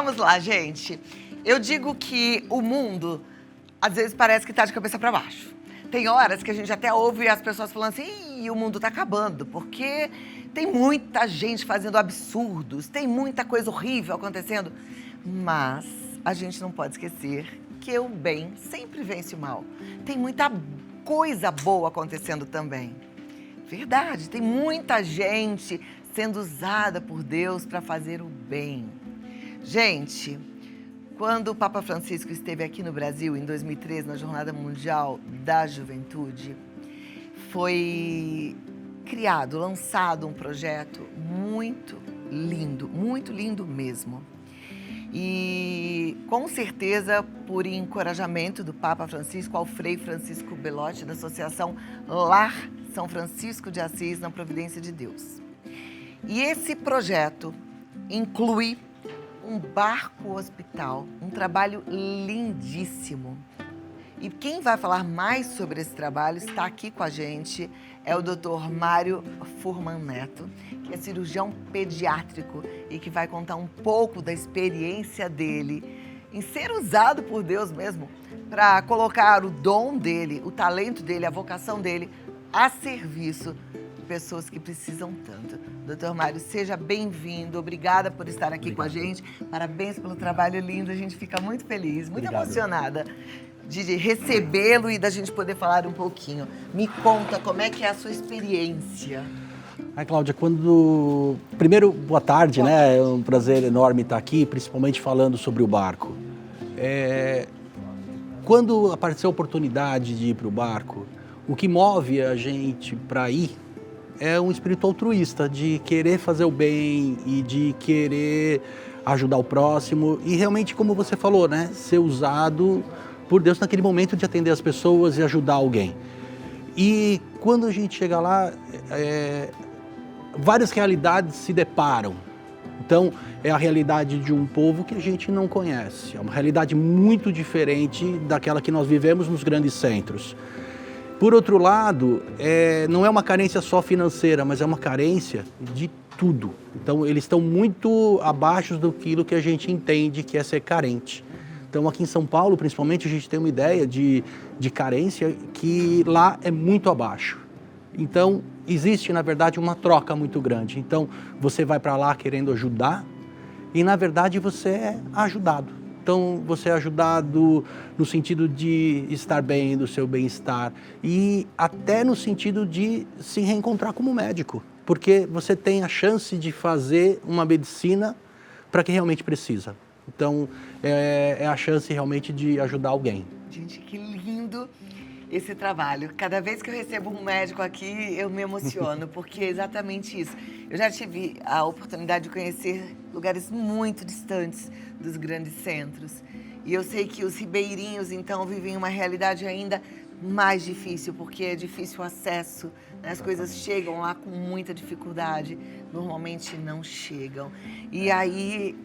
Vamos lá, gente. Eu digo que o mundo, às vezes, parece que tá de cabeça para baixo. Tem horas que a gente até ouve as pessoas falando assim, o mundo tá acabando, porque tem muita gente fazendo absurdos, tem muita coisa horrível acontecendo. Mas a gente não pode esquecer que o bem sempre vence o mal. Tem muita coisa boa acontecendo também. Verdade, tem muita gente sendo usada por Deus para fazer o bem. Gente, quando o Papa Francisco esteve aqui no Brasil, em 2013, na Jornada Mundial da Juventude, foi criado, lançado um projeto muito lindo mesmo. E, com certeza, por encorajamento do Papa Francisco ao Frei Francisco Belotti, da Associação Lar São Francisco de Assis, na Providência de Deus. E esse projeto inclui um barco-hospital, um trabalho lindíssimo. E quem vai falar mais sobre esse trabalho está aqui com a gente, é o Dr. Mário Furman Neto, que é cirurgião pediátrico e que vai contar um pouco da experiência dele em ser usado por Deus mesmo para colocar o dom dele, o talento dele, a vocação dele a serviço de pessoas que precisam tanto. Dr. Mário, seja bem-vindo, obrigada por estar aqui com a gente, parabéns pelo trabalho lindo, a gente fica muito feliz, muito emocionada de recebê-lo e da gente poder falar um pouquinho. Me conta como é que é a sua experiência. Ai, Cláudia, primeiro, boa tarde, né? É um prazer enorme estar aqui, principalmente falando sobre o barco. Quando apareceu a oportunidade de ir para o barco, o que move a gente para ir é um espírito altruísta, de querer fazer o bem e de querer ajudar o próximo e realmente, como você falou, né? Ser usado por Deus naquele momento de atender as pessoas e ajudar alguém. E quando a gente chega lá, várias realidades se deparam. Então, é a realidade de um povo que a gente não conhece. É uma realidade muito diferente daquela que nós vivemos nos grandes centros. Por outro lado, não é uma carência só financeira, mas é uma carência de tudo. Então, eles estão muito abaixo daquilo que a gente entende que é ser carente. Então, aqui em São Paulo, principalmente, a gente tem uma ideia de carência que lá é muito abaixo. Então, existe, na verdade, uma troca muito grande. Então, você vai para lá querendo ajudar e, na verdade, você é ajudado. Então, você é ajudado no sentido de estar bem, do seu bem-estar e até no sentido de se reencontrar como médico, porque você tem a chance de fazer uma medicina para quem realmente precisa. Então, é a chance realmente de ajudar alguém. Gente, que lindo esse trabalho. Cada vez que eu recebo um médico aqui, eu me emociono, porque é exatamente isso. Eu já tive a oportunidade de conhecer lugares muito distantes dos grandes centros. E eu sei que os ribeirinhos, então, vivem uma realidade ainda mais difícil, porque é difícil o acesso, né? As coisas chegam lá com muita dificuldade, normalmente não chegam. E aí,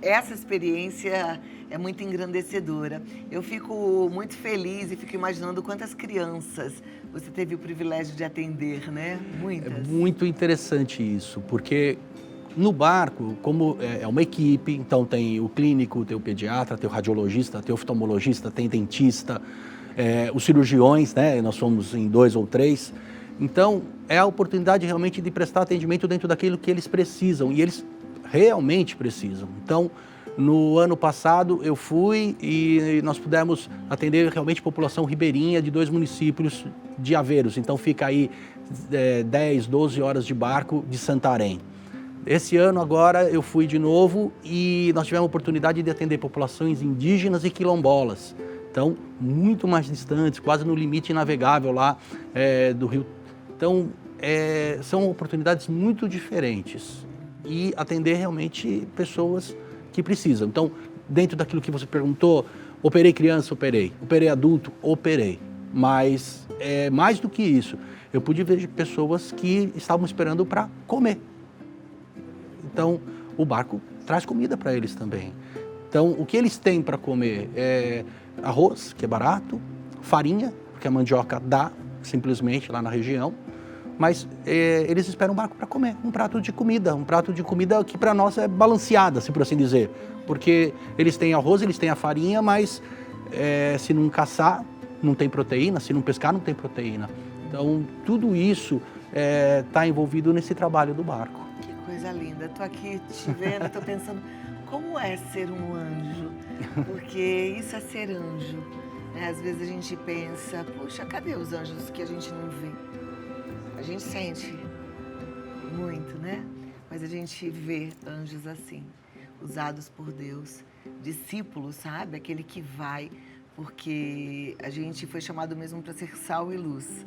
essa experiência é muito engrandecedora. Eu fico muito feliz e fico imaginando quantas crianças você teve o privilégio de atender, né? Muitas. É muito interessante isso, porque no barco, como é uma equipe, então tem o clínico, tem o pediatra, tem o radiologista, tem o oftalmologista, tem dentista, os cirurgiões, né? Nós somos em 2 ou 3. Então, é a oportunidade realmente de prestar atendimento dentro daquilo que eles precisam, e eles realmente precisam. Então, no ano passado eu fui e nós pudemos atender realmente a população ribeirinha de 2 municípios de Aveiros. Então fica aí 10, 12 horas de barco de Santarém. Esse ano agora eu fui de novo e nós tivemos a oportunidade de atender populações indígenas e quilombolas. Então, muito mais distantes, quase no limite navegável lá do rio. Então, são oportunidades muito diferentes e atender realmente pessoas que precisam. Então, dentro daquilo que você perguntou, operei criança, operei adulto, operei. Mas, mais do que isso, eu pude ver pessoas que estavam esperando para comer. Então, o barco traz comida para eles também. Então, o que eles têm para comer é arroz, que é barato, farinha, porque a mandioca dá simplesmente lá na região, mas eles esperam o barco para comer um prato de comida que para nós é balanceada, se por assim dizer, porque eles têm arroz, eles têm a farinha, mas se não caçar, não tem proteína, se não pescar, não tem proteína. Então, tudo isso está envolvido nesse trabalho do barco. Que coisa linda. Estou aqui te vendo, estou pensando, como é ser um anjo? Porque isso é ser anjo. Né? Às vezes a gente pensa, puxa, cadê os anjos que a gente não vê? A gente sente muito, né? Mas a gente vê anjos assim, usados por Deus. Discípulos, sabe? Aquele que vai, porque a gente foi chamado mesmo para ser sal e luz.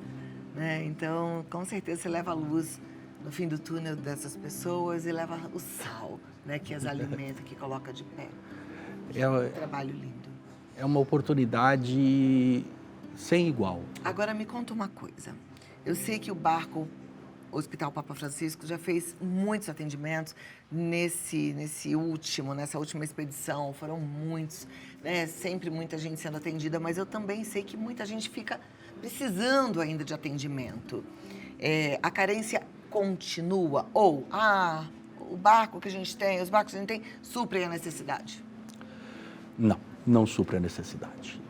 Né? Então, com certeza, você leva a luz no fim do túnel dessas pessoas e leva o sal, né? Que as alimenta, que coloca de pé. Um trabalho lindo. É uma oportunidade sem igual. Agora, me conta uma coisa. Eu sei que o barco Hospital Papa Francisco já fez muitos atendimentos nessa última expedição. Foram muitos, né? Sempre muita gente sendo atendida, mas eu também sei que muita gente fica precisando ainda de atendimento. A carência continua ou o barco que a gente tem, os barcos que a gente tem, suprem a necessidade? Não supre a necessidade.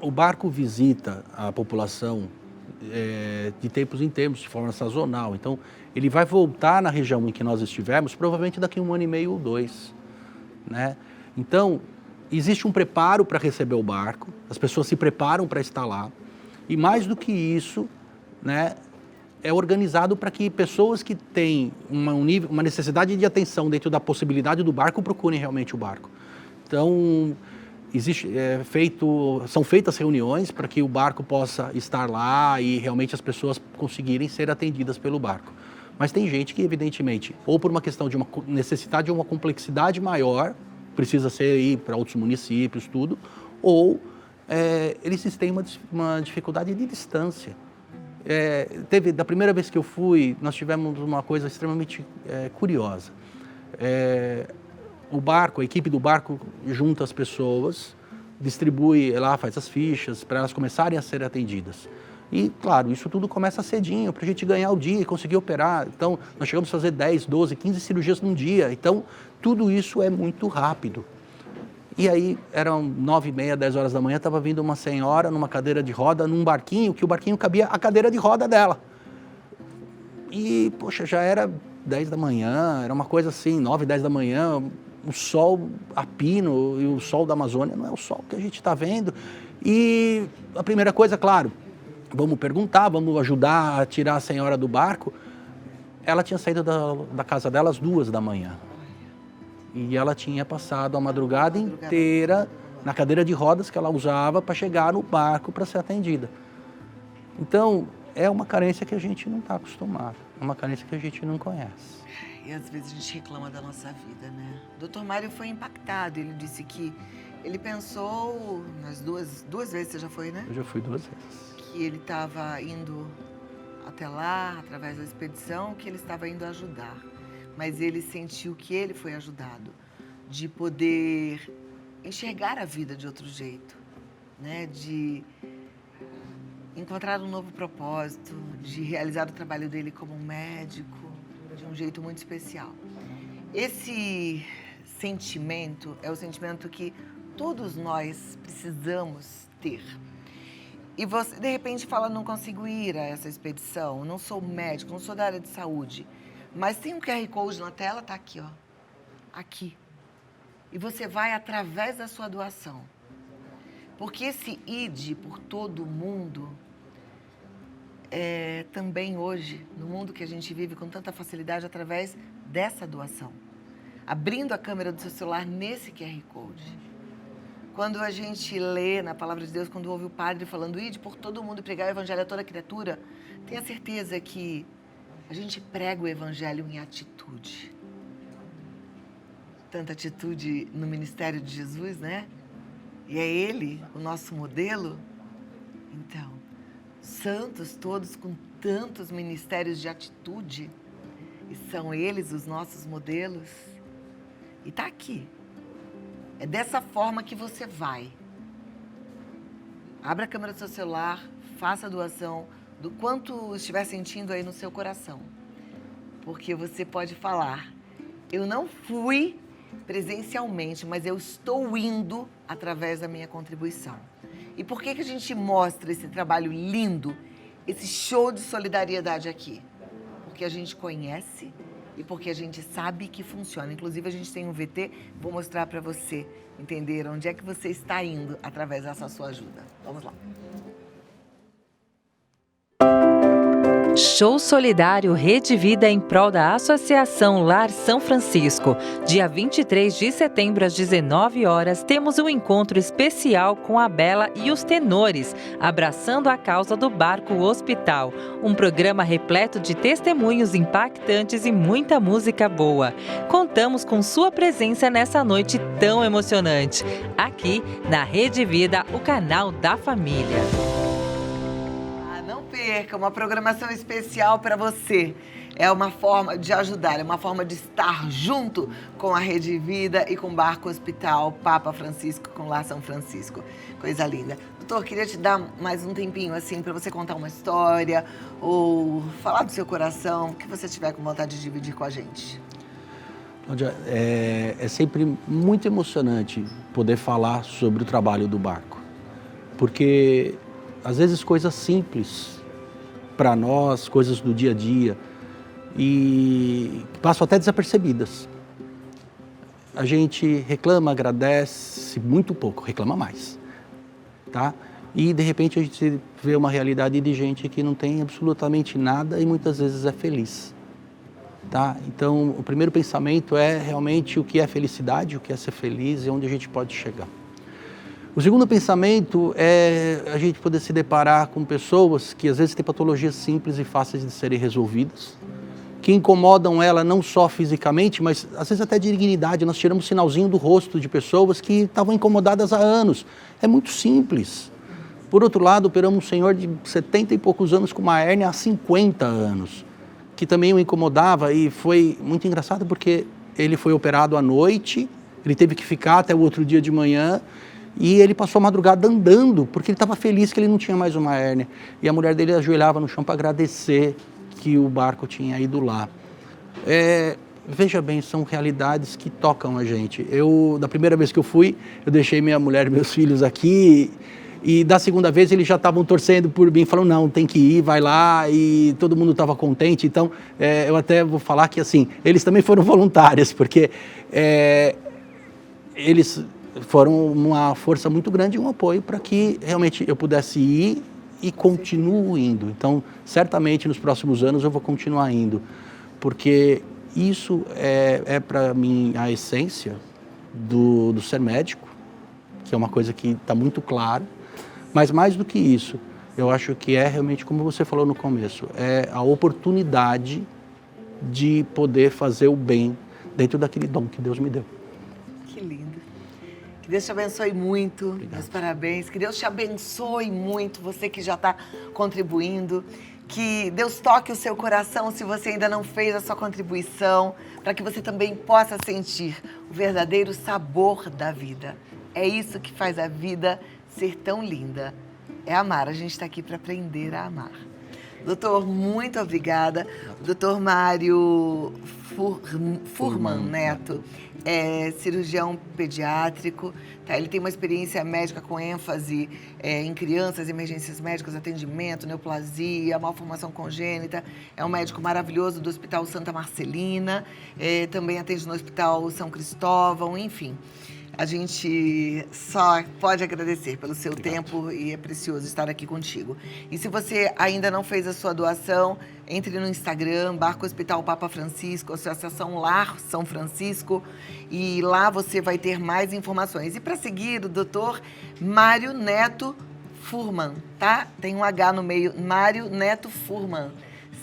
O barco visita a população de tempos em tempos, de forma sazonal. Então, ele vai voltar na região em que nós estivemos, provavelmente daqui a 1 ano e meio ou 2. Né? Então, existe um preparo para receber o barco, as pessoas se preparam para estar lá. E mais do que isso, né, é organizado para que pessoas que têm uma necessidade de atenção dentro da possibilidade do barco procurem realmente o barco. Então, são feitas reuniões para que o barco possa estar lá e realmente as pessoas conseguirem ser atendidas pelo barco. Mas tem gente que, evidentemente, ou por uma questão de uma necessidade de uma complexidade maior, precisa ir para outros municípios, tudo, ou eles têm uma dificuldade de distância. Da primeira vez que eu fui, nós tivemos uma coisa extremamente curiosa. A equipe do barco junta as pessoas, distribui lá, faz as fichas para elas começarem a ser atendidas. E, claro, isso tudo começa cedinho, para a gente ganhar o dia e conseguir operar. Então, nós chegamos a fazer 10, 12, 15 cirurgias num dia. Então, tudo isso é muito rápido. E aí, eram 9h30, 10 horas da manhã, estava vindo uma senhora numa cadeira de roda, num barquinho, que o barquinho cabia a cadeira de roda dela. E, poxa, já era 10 da manhã, era uma coisa assim, 9, 10 da manhã, o sol a pino e o sol da Amazônia não é o sol que a gente está vendo. E a primeira coisa, claro, vamos perguntar, vamos ajudar a tirar a senhora do barco. Ela tinha saído da casa dela às 2 da manhã. E ela tinha passado a madrugada inteira na cadeira de rodas que ela usava para chegar no barco para ser atendida. Então, é uma carência que a gente não está acostumado, é uma carência que a gente não conhece. E às vezes a gente reclama da nossa vida, né? O Dr. Mário foi impactado, ele disse que ele pensou nas duas vezes, você já foi, né? Eu já fui 2 vezes. Que ele estava indo até lá, através da expedição, que ele estava indo ajudar. Mas ele sentiu que ele foi ajudado, de poder enxergar a vida de outro jeito, né? De encontrar um novo propósito, de realizar o trabalho dele como um médico, de um jeito muito especial. Esse sentimento é o sentimento que todos nós precisamos ter. E você, de repente, fala, não consigo ir a essa expedição, não sou médico, não sou da área de saúde, mas tem um QR Code na tela, tá aqui, ó, aqui. E você vai através da sua doação. Porque esse ID por todo o mundo, também hoje, no mundo que a gente vive com tanta facilidade, através dessa doação. Abrindo a câmera do seu celular nesse QR Code. Quando a gente lê na Palavra de Deus, quando ouve o padre falando, ide por todo mundo e pregar o evangelho a toda criatura, tenha certeza que a gente prega o evangelho em atitude. Tanta atitude no ministério de Jesus, né? E é ele o nosso modelo. Então, santos todos com tantos ministérios de atitude, e são eles os nossos modelos. E tá aqui. É dessa forma que você vai. Abra a câmera do seu celular, faça a doação, do quanto estiver sentindo aí no seu coração. Porque você pode falar, eu não fui presencialmente, mas eu estou indo através da minha contribuição. E por que a gente mostra esse trabalho lindo, esse show de solidariedade aqui? Porque a gente conhece e porque a gente sabe que funciona. Inclusive, a gente tem um VT, vou mostrar para você entender onde é que você está indo através dessa sua ajuda. Vamos lá. Show solidário Rede Vida em prol da Associação Lar São Francisco. Dia 23 de setembro, às 19 horas, temos um encontro especial com a Bela e os Tenores, abraçando a causa do Barco Hospital. Um programa repleto de testemunhos impactantes e muita música boa. Contamos com sua presença nessa noite tão emocionante. Aqui, na Rede Vida, o canal da família. Não perca uma programação especial para você. É uma forma de ajudar, é uma forma de estar junto com a Rede Vida e com o Barco Hospital Papa Francisco, com Lar São Francisco. Coisa linda. Doutor, queria te dar mais um tempinho assim para você contar uma história ou falar do seu coração, o que você tiver com vontade de dividir com a gente. Cláudia, é sempre muito emocionante poder falar sobre o trabalho do barco, porque às vezes coisas simples para nós, coisas do dia a dia, e passam até desapercebidas. A gente reclama, agradece muito pouco, reclama mais, tá? E de repente a gente vê uma realidade de gente que não tem absolutamente nada e muitas vezes é feliz, tá? Então o primeiro pensamento é realmente o que é felicidade, o que é ser feliz e onde a gente pode chegar. O segundo pensamento é a gente poder se deparar com pessoas que às vezes têm patologias simples e fáceis de serem resolvidas, que incomodam ela não só fisicamente, mas às vezes até de dignidade. Nós tiramos sinalzinho do rosto de pessoas que estavam incomodadas há anos. É muito simples. Por outro lado, operamos um senhor de 70 e poucos anos com uma hérnia há 50 anos, que também o incomodava, e foi muito engraçado porque ele foi operado à noite, ele teve que ficar até o outro dia de manhã, e ele passou a madrugada andando, porque ele estava feliz que ele não tinha mais uma hérnia. E a mulher dele ajoelhava no chão para agradecer que o barco tinha ido lá. Veja bem, são realidades que tocam a gente. Da primeira vez que eu fui, eu deixei minha mulher e meus filhos aqui, e da segunda vez eles já estavam torcendo por mim, falando, não, tem que ir, vai lá, e todo mundo estava contente. Então, eu até vou falar que, assim, eles também foram voluntários, porque eles foram uma força muito grande e um apoio para que realmente eu pudesse ir e continuo indo. Então, certamente nos próximos anos eu vou continuar indo, porque isso é para mim a essência do ser médico, que é uma coisa que está muito clara, mas mais do que isso, eu acho que é realmente, como você falou no começo, é a oportunidade de poder fazer o bem dentro daquele dom que Deus me deu. Que lindo. Que Deus te abençoe muito. Obrigado. Meus parabéns. Que Deus te abençoe muito, você que já está contribuindo. Que Deus toque o seu coração se você ainda não fez a sua contribuição, para que você também possa sentir o verdadeiro sabor da vida. É isso que faz a vida ser tão linda. É amar. A gente está aqui para aprender a amar. Doutor, muito obrigada. O doutor Mário Furman Neto é cirurgião pediátrico, tá? Ele tem uma experiência médica com ênfase em crianças, emergências médicas, atendimento, neoplasia, malformação congênita. É um médico maravilhoso do Hospital Santa Marcelina, também atende no Hospital São Cristóvão, enfim. A gente só pode agradecer pelo seu tempo e é precioso estar aqui contigo. E se você ainda não fez a sua doação, entre no Instagram, Barco Hospital Papa Francisco, Associação Lar São Francisco, e lá você vai ter mais informações. E para seguir, o doutor Mário Neto Furman, tá? Tem um H no meio, Mário Neto Furman.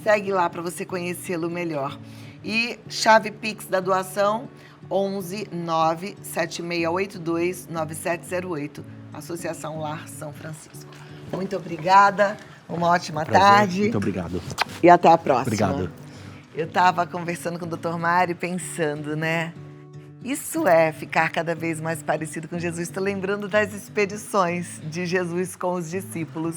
Segue lá para você conhecê-lo melhor. E chave Pix da doação, 11 9 7682 9708, Associação Lar São Francisco. Muito obrigada, uma ótima tarde. Muito obrigado. E até a próxima. Obrigado. Eu estava conversando com o Dr. Mário pensando, né? Isso é ficar cada vez mais parecido com Jesus. Estou lembrando das expedições de Jesus com os discípulos.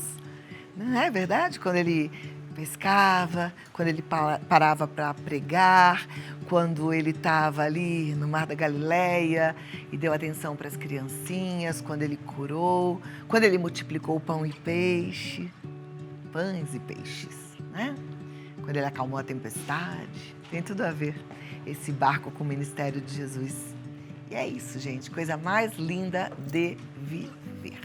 Não é verdade? Quando ele pescava, quando ele parava para pregar, quando ele estava ali no Mar da Galileia e deu atenção para as criancinhas, quando ele curou, quando ele multiplicou o pão e peixe, pães e peixes, né? Quando ele acalmou a tempestade. Tem tudo a ver esse barco com o ministério de Jesus. E é isso, gente. Coisa mais linda de viver.